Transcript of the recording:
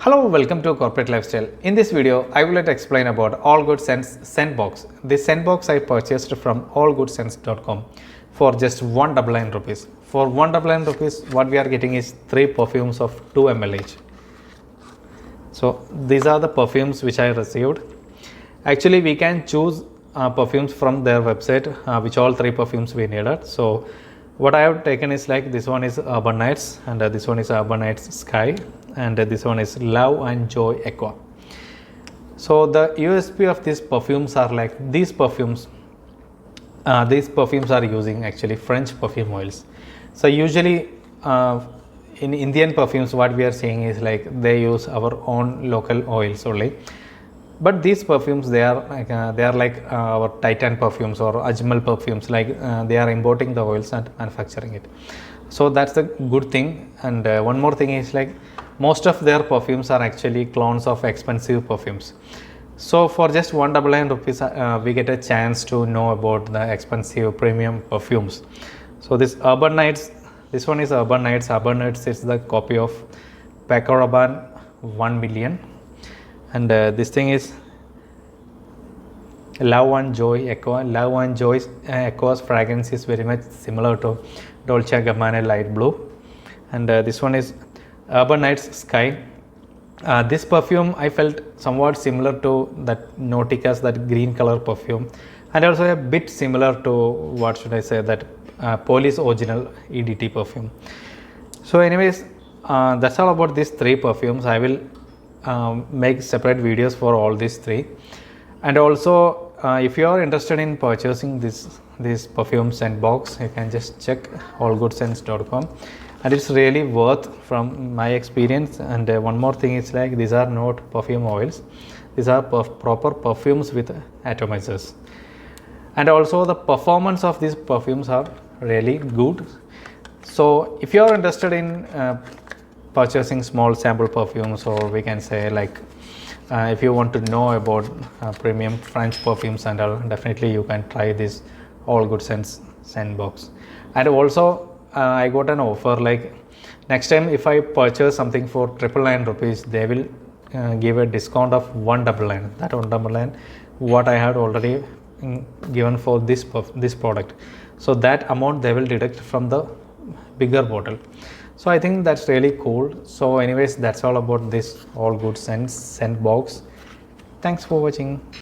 Hello, welcome to Corporate Lifestyle. In this video, I will explain about All Good Scents Scentbox. This Scentbox I purchased from allgoodscents.com for just 199 rupees. For 199 rupees, what we are getting is 3 perfumes of 2 ml each. So these are the perfumes which I received. Actually, we can choose perfumes from their website, which all 3 perfumes we needed. So what I have taken is like this one is Urban Nights, and this one is Urban Nights Sky, and this one is Love and Joy Aqua. So the USP of these perfumes are like these perfumes are using actually French perfume oils. So usually in Indian perfumes what we are seeing is like they use our own local oils only. But these perfumes, they are like our Titan perfumes or Ajmal perfumes, like they are importing the oils and manufacturing it. So that's the good thing. And one more thing is like most of their perfumes are actually clones of expensive perfumes. So for just 199 rupees, we get a chance to know about the expensive premium perfumes. So this Urban Nights, this one is Urban Nights. Urban Nights is the copy of Urbane 1 million. And this thing is Love and Joy Aqua. Love and Joy Aqua's fragrance is very much similar to Dolce & Gabbana Light Blue. And this one is Urban Nights Sky. This perfume I felt somewhat similar to that Nautica's, that green color perfume, and also a bit similar to, what should I say, that Police Original EDT perfume. So anyways, that's all about these 3 perfumes. I will make separate videos for all these 3, and also if you are interested in purchasing this perfume scent box, you can just check allgoodscents.com, and it's really worth from my experience. And one more thing is like these are not perfume oils, these are proper perfumes with atomizers, and also the performance of these perfumes are really good. So if you are interested in purchasing small sample perfumes, or we can say like if you want to know about premium French perfumes and all, definitely you can try this All Good Scents scent box. And also I got an offer, like next time if I purchase something for 999 rupees, they will give a discount of 199. That 199 what I had already given for this product, so that amount they will deduct from the bigger bottle. So I think that's really cool. So anyways, that's all about this All Good Scents scent box. Thanks for watching.